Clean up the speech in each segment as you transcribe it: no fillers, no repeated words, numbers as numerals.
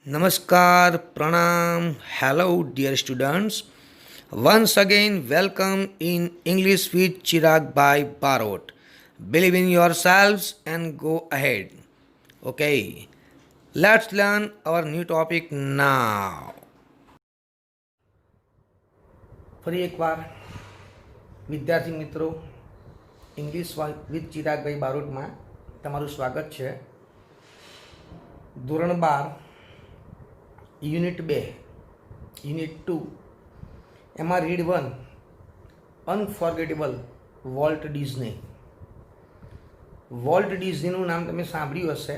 Namaskar, Pranam, hello dear students. Once again, welcome in English with Chirag by Barot. Believe in yourselves and go ahead. Okay, let's learn our new topic now. ફરી એકવાર વિદ્યાર્થી મિત્રો English with ચિરાગભાઈ બારોટમાં તમારું સ્વાગત છે. ધોરણ 12 unit 2 unit 2 એમાં read 1 અનફોર્ગેટેબલ Walt Disney. Volt ડિઝનીનું નામ તમે સાંભળ્યું હશે,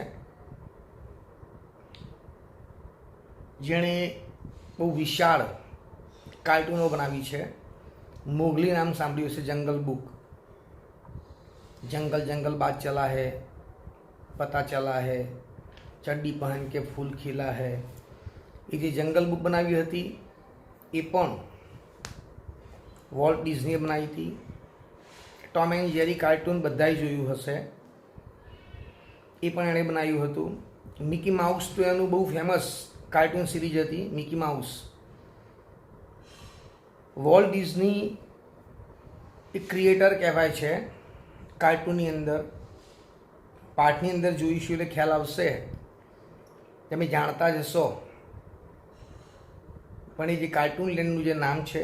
જેણે બહુ વિશાળ કાર્ટૂનો બનાવી છે. મોગલી નામ સાંભળ્યું હશે, જંગલ બુક, जंगल जंगल बात चला है, पता चला है, चड्डी पहन के फूल खिला है. એ જે જંગલ બુક બનાવી હતી એ પણ વોલ્ટ ડિઝનીએ બનાવી હતી. ટોમ એન્ડ જેરી કાર્ટૂન બધાએ જોયું હશે, એ પણ એણે બનાવ્યું હતું. મિકી માઉસ તો એનું બહુ ફેમસ કાર્ટૂન સિરીઝ હતી, મિકી માઉસ. વોલ્ટ ડિઝની એક ક્રિએટર કહેવાય છે કાર્ટૂનની અંદર. પાઠની અંદર જોઈશું એટલે ખ્યાલ આવશે, તમે જાણતા જ હશો. પણ એ જે કાર્ટૂન લેન્ડનું જે નામ છે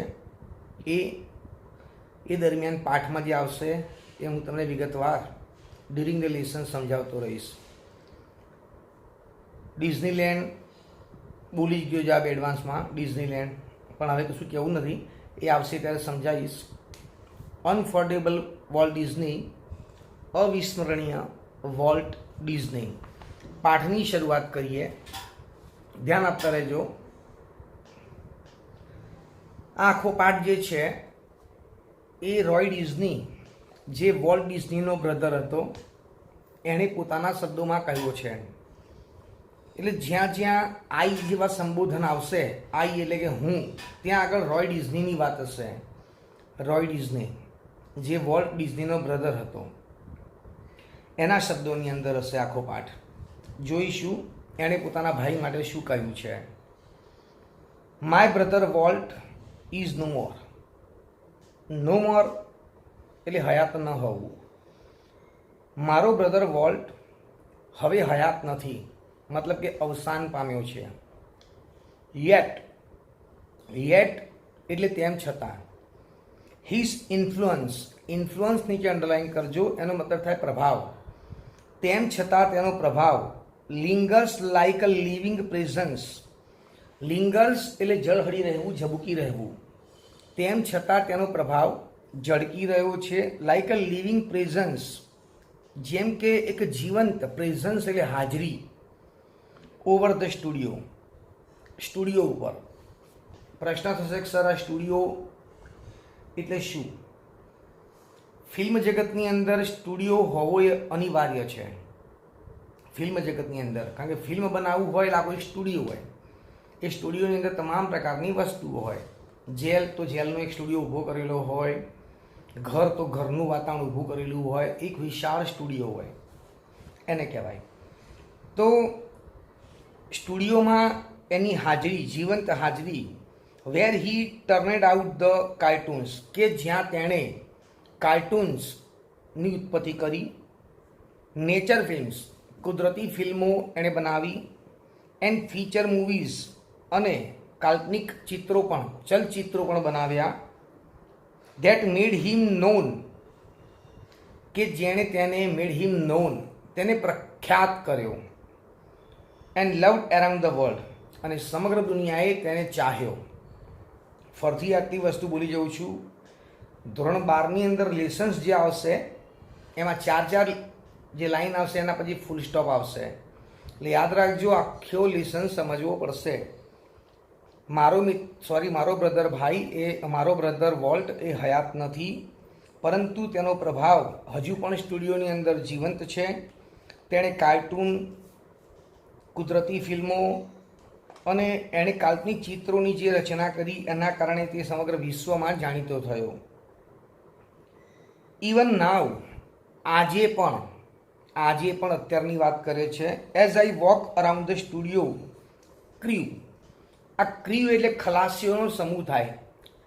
એ દરમિયાન પાઠમાં જે આવશે એ હું તમને વિગતવાર ડ્યુરિંગ ધ લેસન સમજાવતો રહીશ. ડિઝનીલેન્ડ બોલી જ ગયો છે આ એડવાન્સમાં, ડિઝનીલેન્ડ, પણ હવે કશું કહેવું નથી, એ આવશે ત્યારે સમજાવીશ. અનફોર્ગેટેબલ વોલ્ટ ડિઝની, અવિસ્મરણીય વોલ્ટ ડિઝની. પાઠની શરૂઆત કરીએ, ધ્યાન આપતા રહેજો. આખો પાઠ જે છે એ રોય ડિઝની, જે વોલ્ટ ડિઝનીનો બ્રધર હતો, એણે પોતાના શબ્દોમાં કહ્યું છે. એટલે જ્યાં જ્યાં આઈ જેવા સંબોધન આવશે, આઈ એટલે કે હું, ત્યાં આગળ રોય ડિઝનીની વાત હશે. રોય ડિઝની, જે વોલ્ટ ડિઝનીનો બ્રધર હતો, એના શબ્દોની અંદર હશે આખો પાઠ. જોઈશું એણે પોતાના ભાઈ માટે શું કહ્યું છે. My brother Walt is no more. No more એટલે હયાત ન હોવું. મારો બ્રધર વોલ્ટ હવે હયાત નથી, મતલબ કે અવસાન પામ્યો છે. યેટ, યેટ એટલે તેમ છતાં. હિઝ ઇન્ફ્લુઅન્સ, ઇન્ફ્લુઅન્સ નીચે અંડરલાઇન કરજો, એનો મતલબ થાય પ્રભાવ. તેમ છતાં તેનો પ્રભાવ. Lingers like a living presence. Lingers એટલે જળહળી રહેવું, ઝબૂકી રહેવું. તેમ છતાં તેનો પ્રભાવ ઝળકી રહ્યો છે. લાઇક અ લિવિંગ પ્રેઝન્સ, જેમ કે એક જીવંત, પ્રેઝન્સ એટલે હાજરી. ઓવર ધ સ્ટુડિયો, સ્ટુડિયો ઉપર. પ્રશ્ન થશે કે સર આ સ્ટુડિયો એટલે શું? ફિલ્મ જગતની અંદર સ્ટુડિયો હોવો એ અનિવાર્ય છે. ફિલ્મ જગતની અંદર, કારણ કે ફિલ્મ બનાવવું હોય એટલે કોઈ સ્ટુડિયો હોય. એ સ્ટુડિયોની અંદર તમામ પ્રકારની વસ્તુઓ હોય. જેલ તો જેલનો એક સ્ટુડિયો ઊભો કરેલો હોય, ઘર તો ઘરનું વાતાવરણ ઊભું કરેલું હોય, એક વિશાળ સ્ટુડિયો હોય, એને કહેવાય. તો સ્ટુડિયોમાં એની હાજરી, જીવંત હાજરી. વેર હી ટર્નેડ આઉટ ધ કાર્ટૂન્સ, કે જ્યાં તેણે કાર્ટૂન્સની ઉત્પત્તિ કરી. નેચર ફિલ્મ્સ, કુદરતી ફિલ્મો એણે બનાવી. એન્ડ ફીચર મૂવીઝ, અને કાલ્પનિક ચિત્રો પણ, ચલચિત્રો પણ બનાવ્યા. ધેટ મેડ હિમ નોન, કે જેણે તેને મેડ હિમ નોન, તેને પ્રખ્યાત કર્યો. And loved around the world, અને સમગ્ર દુનિયાએ તેને ચાહ્યો. ફરીથી આટલી વસ્તુ બોલી જાઉં છું. ધોરણ 12ની અંદર લેસન્સ જે આવશે એમાં 4 જે લાઈન આવશે એના પછી ફૂલ સ્ટોપ આવશે. એટલે યાદ રાખજો, આખો લેસન સમજવો પડશે. મારો બ્રધર ભાઈ એ, મારો બ્રધર વોલ્ટ એ હયાત નથી, પરંતુ તેનો પ્રભાવ હજુ પણ સ્ટુડિયોની અંદર જીવંત છે. તેણે કાર્ટૂન, કુદરતી ફિલ્મો અને એણે કાલ્પનિક ચિત્રોની જે રચના કરી, એના કારણે તે સમગ્ર વિશ્વમાં જાણીતો થયો. ઇવન નાવ, આજે પણ અત્યારની વાત કરે છે. As I walk around the studio, grieve. આ ક્રીવ એટલે ખલાસીઓનો સમૂહ થાય.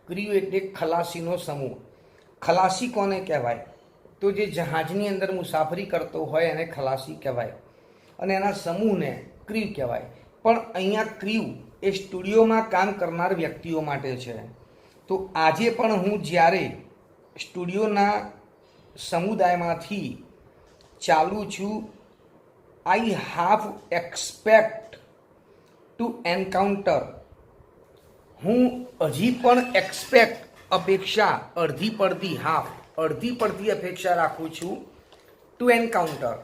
ક્રીવ એટલે ખલાસીનો સમૂહ. ખલાસી કોને કહેવાય? તો જે જહાજની અંદર મુસાફરી કરતો હોય એને ખલાસી કહેવાય અને એના સમૂહને ક્રીવ કહેવાય. પણ અહીંયા ક્રીવ એ સ્ટુડિયોમાં કામ કરનાર વ્યક્તિઓ માટે છે. તો આજે પણ હું જ્યારે સ્ટુડિયોના સમુદાયમાંથી ચાલું છું, આઈ હાવ એક્સપેક્ટ ટુ એન્કાઉન્ટર, હું હજી પણ એક્સપેક્ટ અપેક્ષા અડધી પડતી અપેક્ષા રાખું છું ટુ એન્કાઉન્ટર.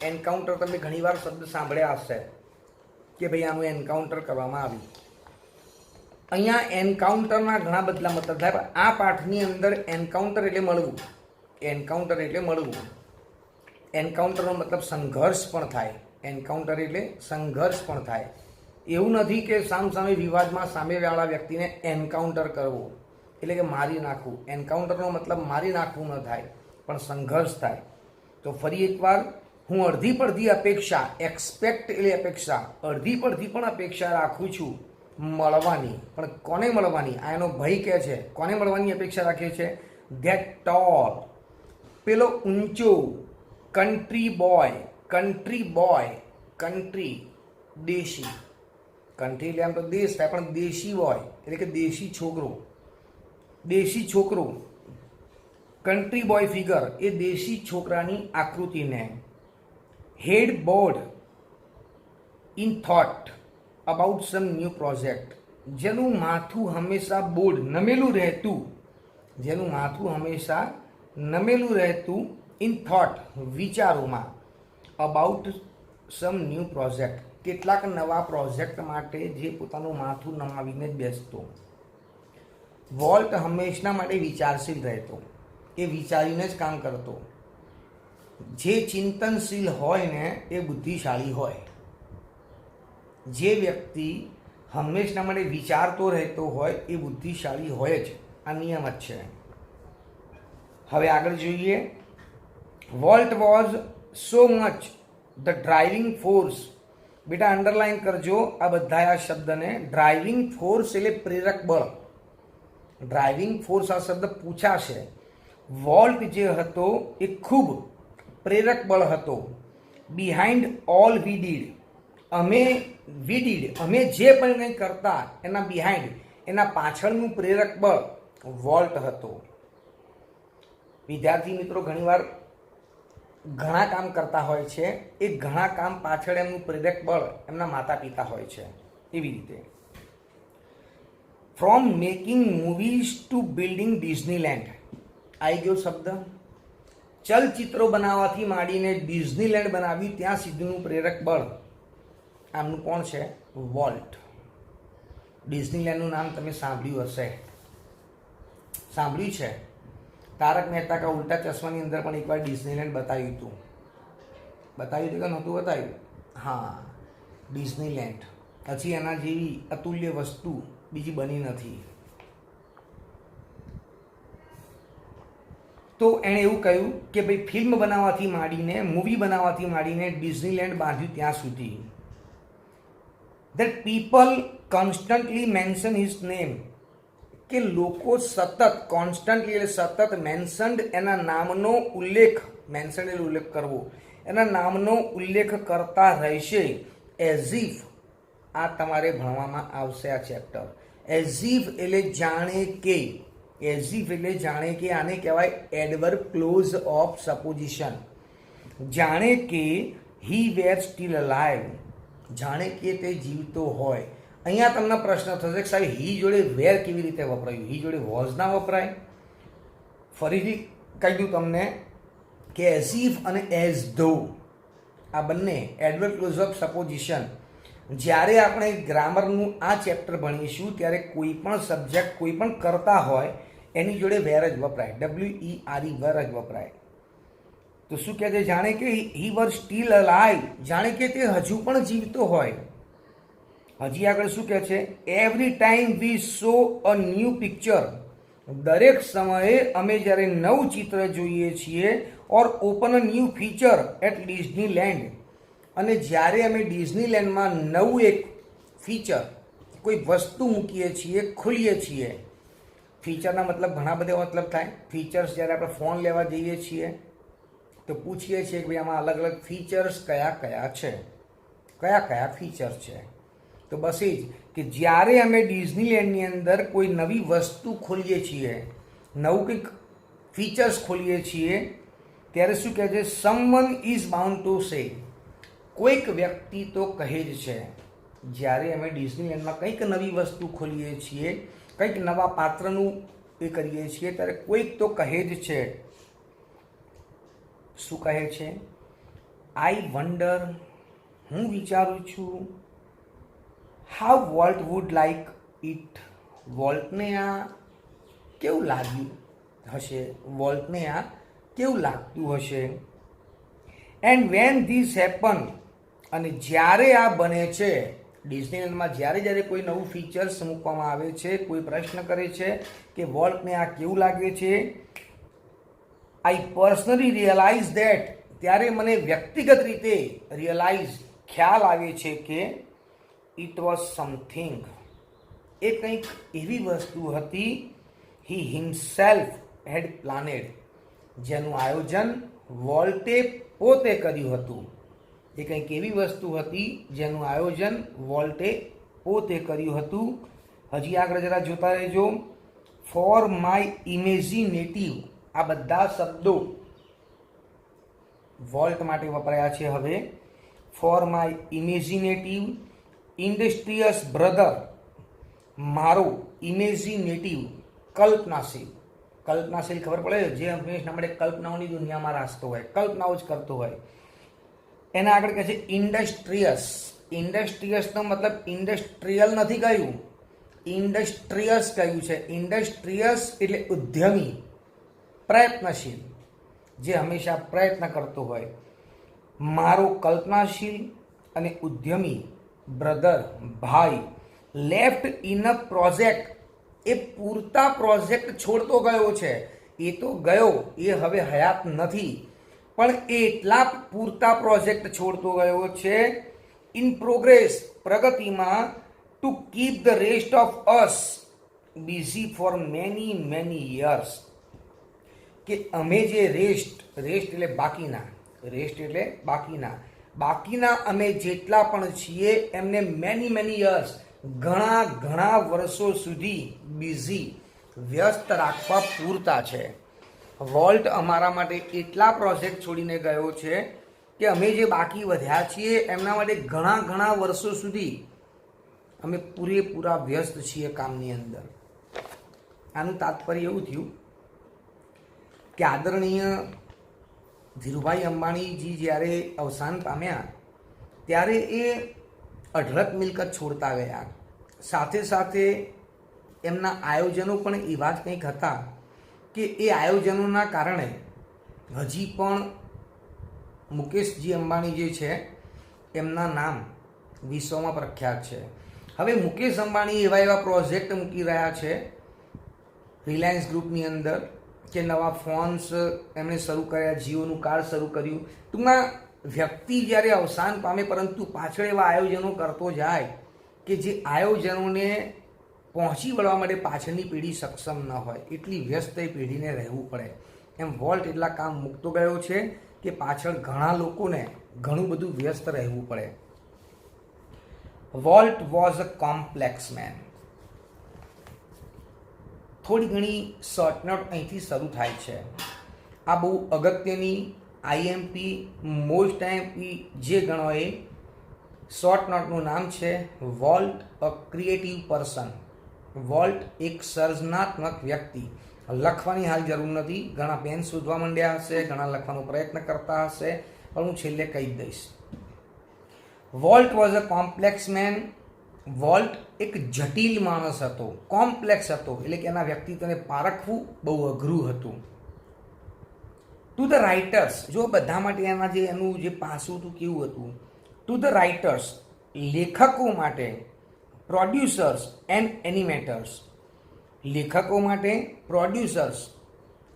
એન્કાઉન્ટર તમે ઘણીવાર શબ્દ સાંભળ્યા હશે કે ભાઈ આનું એન્કાઉન્ટર કરવામાં આવ્યું. અહીંયા એન્કાઉન્ટરના ઘણા બધા મતલબ થાય. આ પાઠની અંદર એન્કાઉન્ટર એટલે મળવું. એન્કાઉન્ટર એટલે મળવું. એન્કાઉન્ટરનો મતલબ સંઘર્ષ પણ થાય. એન્કાઉન્ટર એટલે સંઘર્ષ પણ થાય. એવું નથી કે સામસામે વિવાદમાં સામેવાળા વ્યક્તિને એન્કાઉન્ટર કરવો એટલે કે મારી નાખવું. એન્કાઉન્ટરનો મતલબ મારી નાખવું ન થાય પણ સંઘર્ષ થાય. તો ફરી એકવાર, હું અડધી પડધી અપેક્ષા, એક્સપેક્ટ એટલે અપેક્ષા, અડધી પડધી પણ અપેક્ષા રાખું છું મળવાની. પણ કોને મળવાની? આ એનો ભય કહે છે. કોને મળવાની અપેક્ષા રાખે છે? ધેટ ટોલ, પેલો ઊંચો, કન્ટ્રી બોય, દેશી. કન્ટ્રી એટલે આમ તો દેશ થાય પણ દેશી બોય એટલે કે દેશી છોકરો, કન્ટ્રી બોય ફિગર, એ દેશી છોકરાની આકૃતિને head bowed in thought about some new project, જેનું માથું હંમેશા બોર્ડ નમેલું રહેતું ઇન થોટ વિચારોમાં, અબાઉટ સમ ન્યૂ પ્રોજેક્ટ કેટલાક નવા પ્રોજેક્ટ માટે જે પોતાનું માથું નમાવીને જ બેસતો. વોલ્ટ હંમેશા માટે વિચારશીલ રહેતો, એ વિચારીને જ કામ કરતો. જે ચિંતનશીલ હોય ને એ બુદ્ધિશાળી હોય. જે વ્યક્તિ હંમેશા માટે વિચારતો રહેતો હોય એ બુદ્ધિશાળી હોય જ. આ નિયમ જ છે. હવે આગળ જોઈએ. Volt was so much the driving force. બેટા અંડરલાઈન કરજો આ બધા આ શબ્દને. ડ્રાઇવિંગ ફોર્સ એટલે પ્રેરક બળ. ડ્રાઇવિંગ ફોર્સ આ શબ્દ પૂછાશે. વોલ્ટ જે હતો એ ખૂબ પ્રેરક બળ હતો. બિહાઇન્ડ ઓલ વી ડીડ, અમે જે પણ કંઈ કરતા એના બિહાઇન્ડ, એના પાછળનું પ્રેરક બળ વોલ્ટ હતો. વિદ્યાર્થી મિત્રો ઘણીવાર ઘણા કામ કરતા હોય છે, એ ઘણા કામ પાછળ એમનું પ્રેરક બળ એમના માતા પિતા હોય છે. એવી રીતે from making movies to building Disneyland આવી ગયો શબ્દ. ચલચિત્રો બનાવવાથી માંડીને ડિઝનીલેન્ડ બનાવ્યું ત્યાં સુધીનું પ્રેરક બળ આમનું કોણ છે? વોલ્ટ. ડિઝનીલેન્ડનું નામ તમે સાંભળ્યું હશે, સાંભળ્યું છે. તારક મહેતા કા ઉલ્ટા ચશ્માની અંદર પણ એકવાર ડિઝનીલેન્ડ બતાવ્યું હતું કે નહોતું બતાવ્યું? હા, ડિઝનીલેન્ડ. પછી એના જેવી અતુલ્ય વસ્તુ બીજી બની નથી. તો એણે એવું કહ્યું કે ભાઈ ફિલ્મ બનાવવાથી માંડીને, મૂવી બનાવવાથી માંડીને ડિઝનીલેન્ડ બાંધ્યું ત્યાં સુધી. that people constantly mention his name, કે લોકો સતત, કોન્સ્ટન્ટલી એટલે સતત, મેન્શન્ડ એના નામનો ઉલ્લેખ, મેન્શન્ડ એટલે ઉલ્લેખ કરવો, એના નામનો ઉલ્લેખ કરતા રહેશે. એઝ ઇફ, આ તમારે ભણવામાં આવશે આ ચેપ્ટર. એઝ ઇફ એટલે જાણે કે, એઝ ઇફ એટલે જાણે કે, આને કહેવાય એડવર્બ ક્લોઝ ઓફ સપોઝિશન. જાણે કે હી વેર સ્ટીલ અલાઇવ, જાણે કે તે જીવતો હોય. અહીંયા તમને પ્રશ્ન થશે કે સાહેબ હી જોડે વેર કેવી રીતે વપરાયું? હી જોડે વોઝ ના વપરાય? ફરીથી કહી દઉં તમને કે એઝ ઇફ અને એઝ ધો આ બંને એડવર્બ ક્લોઝ ઓફ સપોઝિશન. જ્યારે આપણે ગ્રામરનું આ ચેપ્ટર ભણીશું ત્યારે કોઈ પણ સબ્જેક્ટ, કોઈ પણ કરતા હોય એની જોડે વેર જ વપરાય. WERE, વેર જ વપરાય. તો શું કહે છે? જાણે કે હી વર સ્ટીલ અલાઇવ, જાણે કે તે હજુ પણ જીવતો હોય. હજી આગળ શું કહે છે? Every time we show a new picture, દરેક સમયે અમે જ્યારે નવું ચિત્ર જોઈએ છીએ, or open a new feature at Disneyland, અને જ્યારે અમે ડિઝનીલેન્ડમાં નવું એક ફીચર, કોઈ વસ્તુ મૂકીએ છીએ, ખોલીએ છીએ. ફીચરના મતલબ ઘણા બધા મતલબ થાય. ફીચર્સ જ્યારે આપણે ફોન લેવા જઈએ છીએ તો પૂછીએ છીએ કે ભાઈ આમાં અલગ અલગ ફીચર્સ કયા કયા છે, કયા કયા ફીચર છે. તો બસ એ જ કે જ્યારે અમે ડિઝનીલેન્ડની અંદર કોઈ નવી વસ્તુ ખોલીએ છીએ, નવું કંઈક ફીચર્સ ખોલીએ છીએ, ત્યારે શું કહે છે? Someone is bound to say. કોઈક વ્યક્તિ તો કહે જ છે. જ્યારે અમે ડિઝનીલેન્ડમાં કંઈક નવી વસ્તુ ખોલીએ છીએ, કંઈક નવા પાત્રનું એ કરીએ છીએ, ત્યારે કોઈક તો કહે જ છે. શું કહે છે? આઈ વન્ડર, હું વિચારું છું, how Walt would like it. વોલ્ટને આ કેવું લાગ્યું હશે, વોલ્ટને આ કેવું લાગતું હશે. એન્ડ વેન ધીસ હેપન, અને જ્યારે આ બને છે ડિઝનીલેન્ડમાં, જ્યારે જ્યારે કોઈ નવું ફીચર્સ મૂકવામાં આવે છે, કોઈ પ્રશ્ન કરે છે કે વોલ્ટને આ કેવું લાગે છે, આઈ પર્સનલી રિયલાઇઝ ધેટ, ત્યારે મને વ્યક્તિગત રીતે ખ્યાલ આવે છે કે ઇટ વોઝ સમથિંગ, એ કંઈક એવી વસ્તુ હતી, હી હિમસેલ્ફ હેડ પ્લાનેડ, જેનું આયોજન વોલ્ટે પોતે કર્યું હતું. એ કંઈક એવી વસ્તુ હતી જેનું આયોજન વોલ્ટે પોતે કર્યું હતું. હજી આગળ જરા જોતા રહેજો. ફોર માય ઇમેજિનેટિવ, આ બધા શબ્દો વોલ્ટ માટે વપરાયા છે. હવે ફોર માય ઇમેજિનેટિવ ઇન્ડસ્ટ્રીયસ બ્રધર, મારો ઇમેજિનેટિવ કલ્પનાશીલ. કલ્પનાશીલ ખબર પડે, જે હંમેશા આપણે કલ્પનાઓની દુનિયામાં રાસ્તો હોય, કલ્પનાઓ જ કરતો હોય. એના આગળ કહે છે ઇન્ડસ્ટ્રીયસ. ઇન્ડસ્ટ્રીયસનો મતલબ ઇન્ડસ્ટ્રીયલ નથી કહ્યું, ઇન્ડસ્ટ્રીયસ કહ્યું છે. ઇન્ડસ્ટ્રીયસ એટલે ઉદ્યમી, પ્રયત્નશીલ, જે હંમેશા પ્રયત્ન કરતો હોય. મારો કલ્પનાશીલ અને ઉદ્યમી બ્રધર, ભાઈ, લેફ્ટ ઇન અ પ્રોજેક્ટ, એ પૂરતા પ્રોજેક્ટ છોડતો ગયો છે. એ તો ગયો, એ હવે હયાત નથી, પણ એ એટલા પૂરતા પ્રોજેક્ટ છોડતો ગયો છે ઇન પ્રોગ્રેસ, પ્રગતિમાં, to keep the rest of us busy for many many years, કે અમે જે રેસ્ટ એટલે બાકીના અમે જેટલા પણ છીએ એમને મેની યર્સ, ઘણા વર્ષો સુધી બિઝી, વ્યસ્ત રાખવા પૂરતા છે. વોલ્ટ અમારા માટે એટલા પ્રોજેક્ટ છોડીને ગયો છે કે અમે જે બાકી વધ્યા છીએ એમના માટે ઘણા વર્ષો સુધી અમે પૂરેપૂરા વ્યસ્ત છીએ કામની અંદર. આનું તાત્પર્ય એવું થયું કે આદરણીય ધીરુભાઈ અંબાણીજી જ્યારે અવસાન પામ્યા ત્યારે એ અઢળક મિલકત છોડતા ગયા. સાથે સાથે એમના આયોજનો પણ એવા જ કંઈક હતા કે એ આયોજનોના કારણે હજી પણ મુકેશજી અંબાણી જે છે એમના નામ વિશ્વમાં પ્રખ્યાત છે. હવે મુકેશ અંબાણી એવા પ્રોજેક્ટ મૂકી રહ્યા છે રિલાયન્સ ગ્રુપની અંદર કે નવા ફોન્સ એમણે શરૂ કર્યા, જીઓનું કાર્ડ શરૂ કર્યું. ટૂંકમાં વ્યક્તિ જ્યારે અવસાન પામે પરંતુ પાછળ એવા આયોજનો કરતો જાય કે જે આયોજનોને પહોંચી વળવા માટે પાછળની પેઢી સક્ષમ ન હોય, એટલી વ્યસ્ત એ પેઢીને રહેવું પડે. એમ વોલ્ટ એટલા કામ મૂકતો ગયો છે કે પાછળ ઘણા લોકોને ઘણું બધું વ્યસ્ત રહેવું પડે. Walt was a complex man. થોડી ઘણી શોર્ટ નોટ અહીંથી શરૂ થાય છે. આ બહુ અગત્યની આઈએમપી, મોસ્ટ આઈએમપી જે ગણો એ શોર્ટ નોટનું નામ છે વોલ્ટ અ ક્રિએટિવ પર્સન. વોલ્ટ એક સર્જનાત્મક વ્યક્તિ. લખવાની હાલ જરૂર નથી, ઘણા પેન શોધવા માંડ્યા હશે, ઘણા લખવાનો પ્રયત્ન કરતા હશે, પણ હું છેલ્લે કહી દઈશ. Walt was a complex man. Walt એક જટિલ માણસ હતો, કોમ્પ્લેક્સ હતો, એટલે કે એના વ્યક્તિત્વને પારખવું બહુ અઘરું હતું. ટુ ધ રાઇટર્સ, જો બધા માટે એનું જે પાસું હતું કેવું હતું, ટુ ધ રાઇટર્સ, લેખકો માટે, પ્રોડ્યુસર્સ એન્ડ એનિમેટર્સ, લેખકો માટે, પ્રોડ્યુસર્સ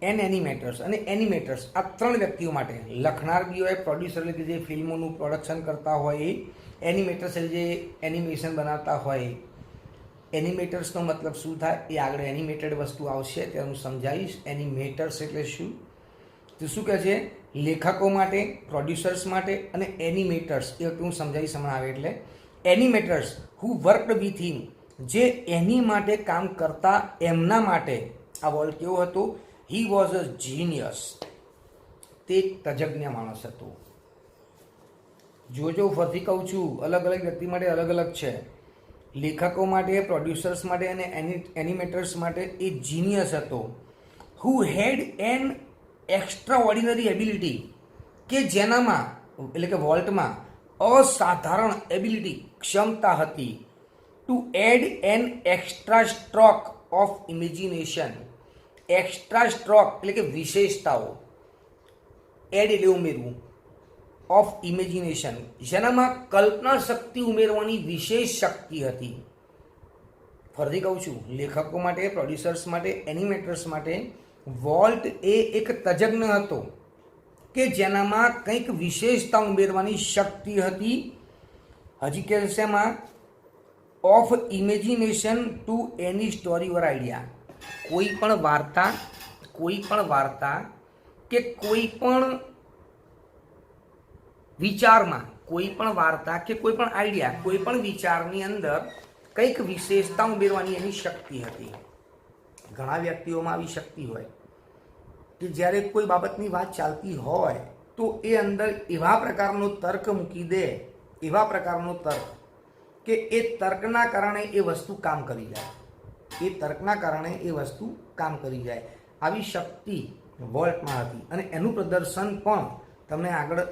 એન્ડ એનિમેટર્સ, અને એનિમેટર્સ, આ ત્રણ વ્યક્તિઓ માટે, લખનાર બી હોય, પ્રોડ્યુસર એટલે કે જે ફિલ્મોનું પ્રોડક્શન કરતા હોય એ, એનિમેટર્સ જે એનિમેશન બનાવતા હોય, એનિમેટર્સનો મતલબ શું થાય એ આગળ એનિમેટેડ વસ્તુ આવશે ત્યારે હું સમજાવીશ. એનિમેટર્સ એટલે શું, તો શું કહે છે, લેખકો માટે, પ્રોડ્યુસર્સ માટે અને એનિમેટર્સ, એ હું સમજાવીશ હમણાં આવે. એટલે એનિમેટર્સ હુ વર્કડ વિથ હિમ, જે એની માટે કામ કરતા એમના માટે આ વર્લ્ડ કેવો હતો, હી વોઝ અ જીનિયસ, તે એક તજજ્ઞ માણસ હતો. જો ફરીથી કહું છું, અલગ અલગ વ્યક્તિ માટે અલગ અલગ છે. લેખકો માટે, પ્રોડ્યુસર્સ માટે અને એનિમેટર્સ માટે એ જીનિયસ હતો. Who had an extraordinary ability, કે જેનામાં એટલે કે વોલ્ટમાં અસાધારણ એબિલિટી ક્ષમતા હતી. To add an extra stroke of imagination, extra stroke એટલે કે વિશેષતાઓ, એડ એટલે ઉમેરવું, ઓફ ઇમેજિનેશન જેનામાં કલ્પના શક્તિ ઉમેરવાની વિશેષ શક્તિ હતી. ફરીથી કહું છું, લેખકો માટે, પ્રોડ્યુસર્સ માટે, એનિમેટર્સ માટે વોલ્ટ એ એક તજજ્ઞ હતો કે જેનામાં કંઈક વિશેષતા ઉમેરવાની શક્તિ હતી. હજી કે શેમાં, of imagination to any story or idea, કોઈ પણ વાર્તા કે કોઈ પણ વિચારમાં, કોઈ પણ વાર્તા કે કોઈ પણ આઈડિયા, કોઈ પણ વિચારની અંદર કંઈક વિશેષતા ઉમેરવાની એની શક્તિ હતી. ઘણા વ્યક્તિઓમાં આવી શક્તિ હોય કે જ્યારે કોઈ બાબતની વાત ચાલતી હોય તો એ અંદર એવા પ્રકારનો તર્ક મૂકી દે, એવા પ્રકારનો તર્ક કે એ તર્કના કારણે એ વસ્તુ કામ કરી જાય, એ તર્કના કારણે એ વસ્તુ કામ કરી જાય. આવી શક્તિ વોલ્ટમાં હતી અને એનું પ્રદર્શન પણ તમને આગળ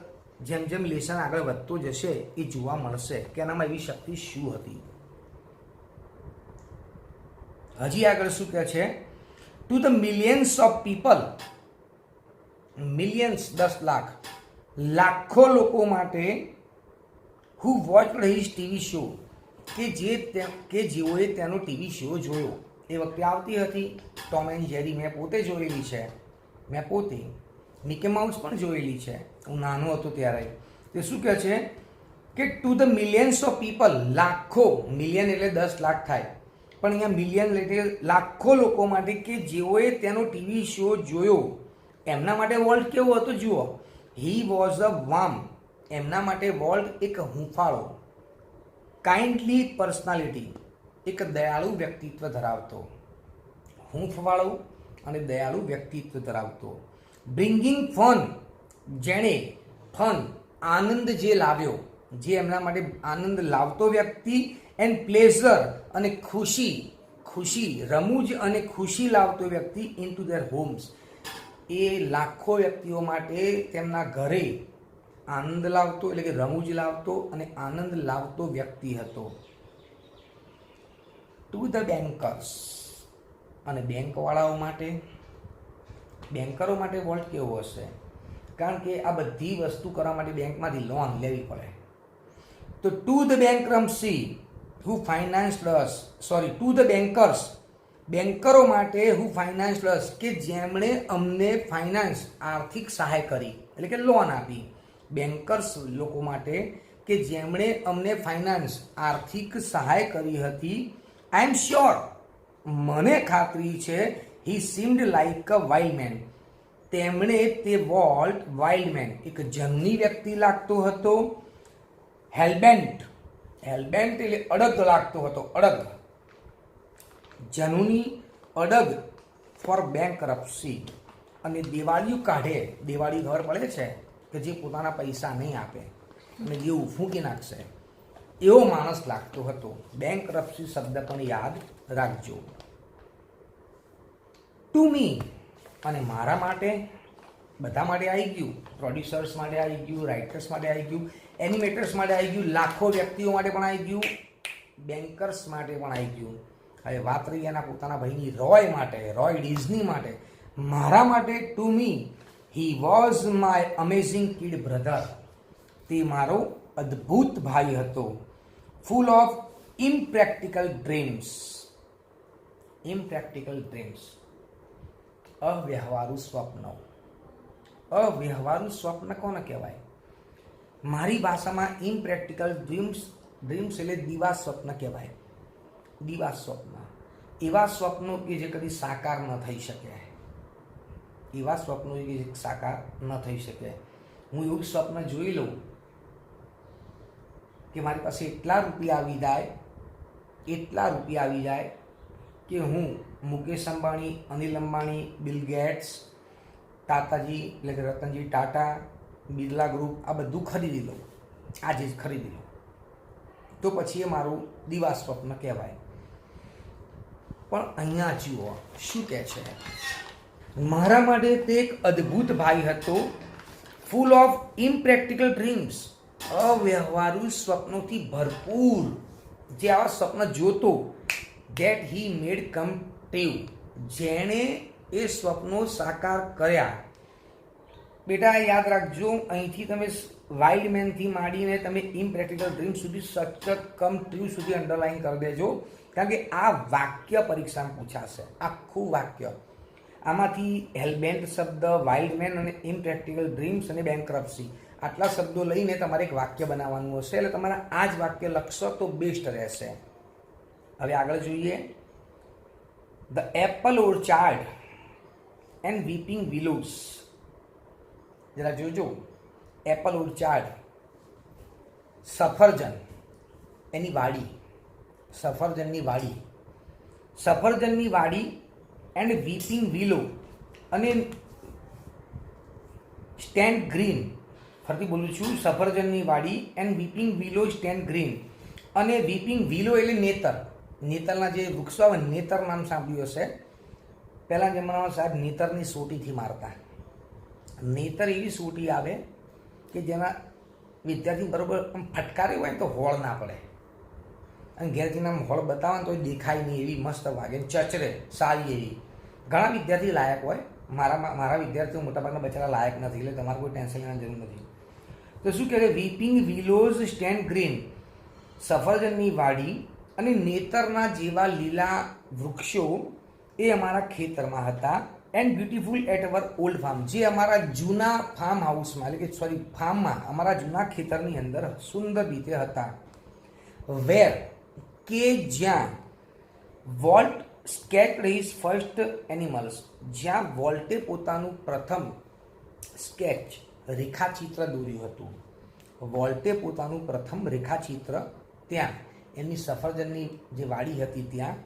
જેમ જેમ લેસન આગળ વધતો જશે એ જોવા મળશે કે એનામાં એવી શક્તિ શું હતી. હજી આગળ શું કહે છે, to the millions of people, millions 10 lakh, લાખો લોકો માટે, હુ વોચડ હિઝ ટીવી શો, કે જેઓએ તેનો ટીવી શો જોયો. એ વખતે આવતી હતી ટોમ એન્ડ જેરી, મેં પોતે જોયેલી છે, મેં પોતે મિકી માઉસ પણ જોયેલી છે, હું નાનો હતો ત્યારે. તે શું કહે છે કે to the millions of people, લાખો, મિલિયન એટલે 10 લાખ થાય, પણ અહીંયા મિલિયન એટલે લાખો લોકો માટે કે જેઓએ તેનો ટીવી શો જોયો, એમના માટે વોલ્ટ કેવો હતો જુઓ. હી વોઝ અ વાર્મ, એમના માટે વોલ્ટ એક હૂંફાળો, કાઇન્ડલી પર્સનાલિટી, એક દયાળુ વ્યક્તિત્વ ધરાવતો, હૂંફવાળો અને દયાળુ વ્યક્તિત્વ ધરાવતો. બ્રિંગિંગ ફન, જેણે ફન આનંદ જે લાવ્યો, જે એમના માટે આનંદ લાવતો વ્યક્તિ, એન્ડ પ્લેઝર અને ખુશી, રમૂજ અને ખુશી લાવતો વ્યક્તિ ઇન ટુ ધેર હોમ્સ, એ લાખો વ્યક્તિઓ માટે તેમના ઘરે આનંદ લાવતો એટલે કે રમૂજ લાવતો અને આનંદ લાવતો વ્યક્તિ હતો. ટુ ધ બેન્કર્સ, અને બેંકવાળાઓ માટે, બેન્કરો માટે વોલ્ટ કેવો હશે, કારણ કે આ બધી વસ્તુ કરવા માટે બેંકમાંથી લોન લેવી પડે. તો to the bankruptcy who financed us, sorry, to the bankers, બેન્કરો માટે હુ ફાઇનાન્સ્ડ અસ, કે જેમણે અમને ફાઇનાન્સ આર્થિક સહાય કરી એટલે કે લોન આપી. બેન્કર્સ લોકો માટે કે જેમણે અમને ફાઇનાન્સ આર્થિક સહાય કરી હતી. આઈ એમ શ્યોર, મને ખાતરી છે, he seemed like a wild man, તેમણે તે વોલ્ટ વાઇલ્ડમેન, એક જંગલી વ્યક્તિ લાગતો હતો. હેલબેન્ટ, હેલબેન્ટ એટલે અડગ લાગતો હતો, અડગ, જનુની અડગ ફોર બેન્કરપ્સી, અને દિવાળીઓ કાઢે, દિવાળી ખબર પડે છે કે જે પોતાના પૈસા નહીં આપે અને જેવું ફૂંકી નાખશે, એવો માણસ લાગતો હતો. બેન્કરપ્સી શબ્દ પણ યાદ રાખજો. ટુ મી, અને મારા માટે, બધા માટે આવી ગયું, પ્રોડ્યુસર્સ માટે આવી ગયું, રાઇટર્સ માટે આવી ગયું, એનિમેટર્સ માટે આવી ગયું, લાખો વ્યક્તિઓ માટે પણ આવી ગયું, બેન્કર્સ માટે પણ આવી ગયું. હવે વાત રહી એના પોતાના ભાઈની રોય માટે, રોય ડિઝની માટે. મારા માટે to me he was my amazing kid brother, તે મારો અદ્ભુત ભાઈ હતો. Full of impractical dreams, impractical dreams, અવ્યવહારુ સ્વપ્નો. અવ્યવહારુ સ્વપ્ન કોને કહેવાય? મારી ભાષામાં ઇમ્પ્રેક્ટિકલ ડ્રીમ્સ એટલે દીવા સ્વપ્ન કહેવાય. દીવા સ્વપ્ન એવા સ્વપ્નો કે જે કદી સાકાર ન થઈ શકે. એવા સ્વપ્નો કે જે સાકાર ન થઈ શકે. હું એવું સ્વપ્ન જોઈ લઉં કે મારી પાસે એટલા રૂપિયા આવી જાય કે હું મુકેશ અંબાણી, અનિલ અંબાણી, બિલ ગેટ્સ, તાતાજી એટલે કે રતનજી ટાટા, બિરલા ગ્રુપ આ બધું ખરીદી લઉં, આજે જ ખરીદી લઉં, તો પછી એ મારું દીવા સ્વપ્ન કહેવાય. પણ અહીંયા જુઓ શું કહે છે, મારા માટે તે એક અદ્ભુત ભાઈ હતો, ફૂલ ઓફ ઇમ્પ્રેક્ટિકલ ડ્રીમ્સ, અવ્યવહારુ સ્વપ્નોથી ભરપૂર. જે આવા સ્વપ્ન જોતો, that he made come true, જેણે એ સ્વપ્નો સાકાર કર્યા. બેટા યાદ રાખજો, અહીંથી તમે વાઇલ્ડ મેનથી માંડીને તમે ઇમ્પ્રેક્ટિકલ ડ્રીમ સુધી સચત કમ ટ્રુ સુધી અંડરલાઈન કરી દેજો, કારણ કે આ વાક્ય પરીક્ષામાં પૂછાશે, આખું વાક્ય. આમાંથી હેલબેન્ટ શબ્દ, વાઇલ્ડ મેન અને ઇમ્પ્રેક્ટિકલ ડ્રીમ્સ અને બેન્કરપ્સી આટલા શબ્દો લઈને તમારે એક વાક્ય બનાવવાનું હશે. એટલે તમારે આ જ વાક્ય લખશો તો બેસ્ટ રહેશે. હવે આગળ જોઈએ. The apple orchard and weeping willows. જરા જોજો, એપલ ઓર્ચાર્ડ, સફરજન એની વાડી, સફરજનની વાડી એન્ડ વીપિંગ વિલો અને સ્ટેન્ડ ગ્રીન. ફરીથી બોલું છું, સફરજનની વાડી and weeping willow stand green. અને વીપિંગ વિલો એટલે નેતર, નેતરના જે વૃક્ષો આવે, નેતર નામ સાંભળ્યું હશે. પહેલાં જમાનામાં સાહેબ નેતરની સોટીથી મારતા. નેતર એવી સોટી આવે કે જેના વિદ્યાર્થી બરાબર આમ ફટકારે હોય ને તો હોળ ના પડે, અને ઘેરથી આમ હોળ બતાવે તો દેખાય નહીં એવી મસ્ત વાગે, ચચરે સારી એવી. ઘણા વિદ્યાર્થી લાયક હોય, મારા વિદ્યાર્થીઓ મોટાભાગના બચારા લાયક નથી, એટલે તમારે કોઈ ટેન્શન લેવાની જરૂર નથી. તો શું કહેવાય, વીપિંગ વિલોઝ સ્ટેન્ડ ગ્રીન, સફરજનની વાડી અને નેતરના જેવા લીલા વૃક્ષો એ અમારા ખેતરમાં હતા. And beautiful at our old farm, જે અમારા જૂના ફાર્મ હાઉસમાં એટલે કે ફાર્મમાં, અમારા જૂના ખેતરની અંદર સુંદર રીતે હતા. વેર કે જ્યાં વોલ્ટ સ્કેચ્ડ હિઝ ફર્સ્ટ એનિમલ્સ, જ્યાં વોલ્ટે પોતાનું પ્રથમ સ્કેચ રેખાચિત્ર દોર્યું હતું. વોલ્ટે પોતાનું પ્રથમ રેખાચિત્ર ત્યાં એમની સફરજનની જે વાડી હતી ત્યાં,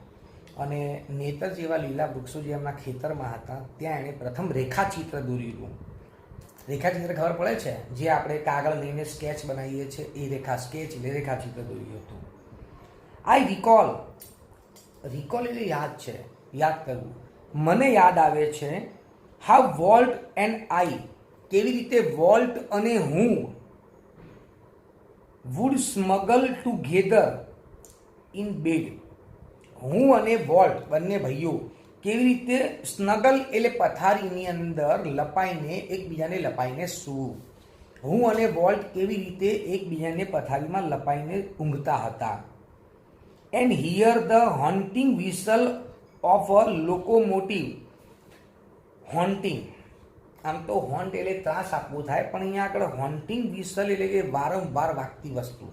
અને નેતર જેવા લીલા વૃક્ષો જે એમના ખેતરમાં હતા ત્યાં એણે પ્રથમ રેખાચિત્ર દોર્યું હતું. રેખાચિત્ર ખબર પડે છે, જે આપણે કાગળ લઈને સ્કેચ બનાવીએ છીએ, એ સ્કેચ એટલે રેખાચિત્ર દોર્યું હતું. આઈ રિકોલ એટલે યાદ છે, યાદ કરવું. મને યાદ આવે છે, હાઉ વોલ્ટ એન્ડ આઈ, કેવી રીતે વોલ્ટ અને હું વુડ સ્મગલ ટુગેધર ઇન બેડ. હું અને વોલ્ટ બંને ભાઈઓ કેવી રીતે સ્નગલ એટલે પથારીની અંદર એકબીજાને લપાઈને સૂવું. હું અને વોલ્ટ કેવી રીતે એકબીજાને પથારીમાં લપાઈને ઊંઘતા હતા. And hear the haunting whistle of a locomotive. Haunting, આમ તો હોન્ટ એટલે ત્રાસ આપવું થાય, પણ અહીંયા આગળ હોન્ટિંગ વિસલ એટલે કે વારંવાર વાગતી વસ્તુ.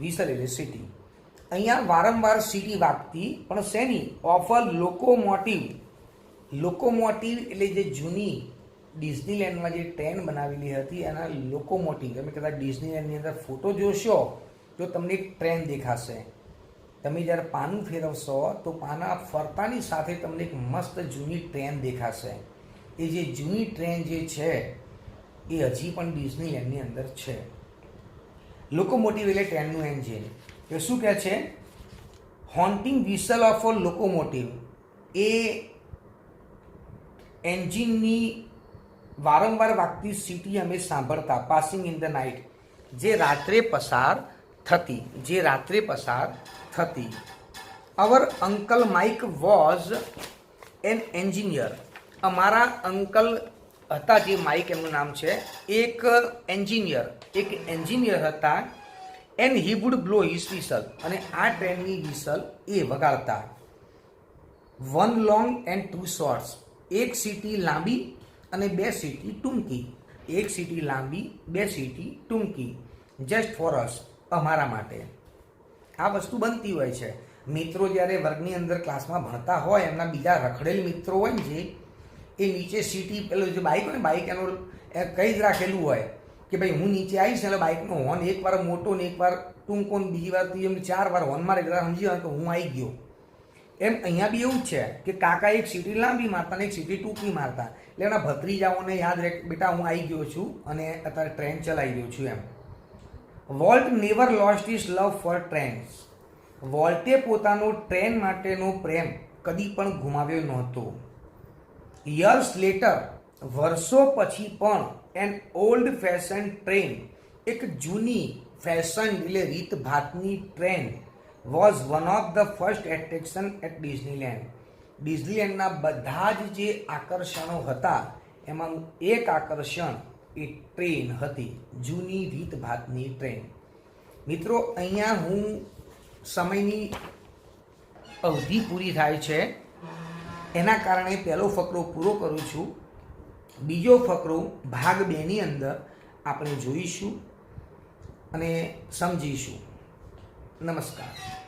વિસલ એટલે સિટી, અહીંયા વારંવાર સિટી વાગતી, પણ શેની? Of a locomotive. લોકોમોટિવ એટલે જે જૂની ડિઝનીલેન્ડમાં જે ટ્રેન બનાવેલી હતી એના લોકોમોટિવ. તમે કદાચ ડિઝનીલેન્ડની અંદર ફોટો જોશો તો તમને એક ટ્રેન દેખાશે. તમે જ્યારે પાનું ફેરવશો તો પાના ફરતાની સાથે તમને એક મસ્ત જૂની ટ્રેન દેખાશે. એ જે જૂની ટ્રેન જે છે એ હજી પણ ડિઝનીલેન્ડની અંદર છે. લોકોમોટિવ એટલે ટ્રેનનું એન્જિન. એ શું કહે છે? હોન્ટિંગ વિસલ ઓફ અ લોકોમોટિવ, એ એન્જિનની વારંવાર વાગતી સીટી અમે સાંભળતા. પાસિંગ ઇન ધ નાઇટ, જે રાત્રે પસાર થતી. Our uncle Mike was an engineer. અમારા અંકલ હતા, જે માઇક એમનું નામ છે, એક એન્જિનિયર હતા. And he would blow his whistle, અને આ ટ્રેનની વિસલ એ વગાડતા. One long and two shorts, એક સીટી લાંબી અને બે સીટી ટૂંકી. એક સીટી લાંબી, 2 સીટી ટૂંકી, જસ્ટ ફોર અસ, અમારા માટે. આ વસ્તુ બનતી હોય છે. મિત્રો જ્યારે વર્ગની અંદર ક્લાસમાં ભણતા હોય, એમના બીજા રખડેલ મિત્રો હોય ને જે, એ નીચે સીટી પેલું જે બાઇક હોય ને, બાઇક એનું કહી જ રાખેલું હોય કે ભાઈ હું નીચે આવીશ એટલે બાઇકનો હોર્ન એકવાર મોટો ને એકવાર ટૂંકો ને બીજી વાર એમ 4 વાર હોર્ન મારે એટલે સમજી જાય કે હું આવી ગયો. એમ અહીંયા બી એવું જ છે કે કાકા એક સીટી લાંબી મારતા ને એક સીટી ટૂંકી મારતા, એટલે એના ભત્રીજાઓને યાદ રહે બેટા હું આવી ગયો છું અને અત્યારે ટ્રેન ચલાવી રહ્યો છું એમ. Walt never lost his love for trains. વોલ્ટે પોતાનો ટ્રેન માટેનો પ્રેમ કદી પણ ગુમાવ્યો નહોતો. યર્સ લેટર, વર્ષો પછી પણ એન ઓલ્ડ ફેશન ટ્રેન, એક જૂની ફેશન એટલે રીતભાતની train, was one of the first attraction at Disneyland. ડિઝનીલેન્ડના બધા જ જે આકર્ષણો હતા એમાંનું એક આકર્ષણ એ ટ્રેન હતી, જૂની રીતભાતની ટ્રેન. મિત્રો અહીંયા હું સમયની અવધિ પૂરી થાય છે એના કારણે પહેલો ફકરો પૂરો કરું છું. બીજો ફકરો ભાગ 2ની અંદર આપણે જોઈશું અને સમજીશું. નમસ્કાર.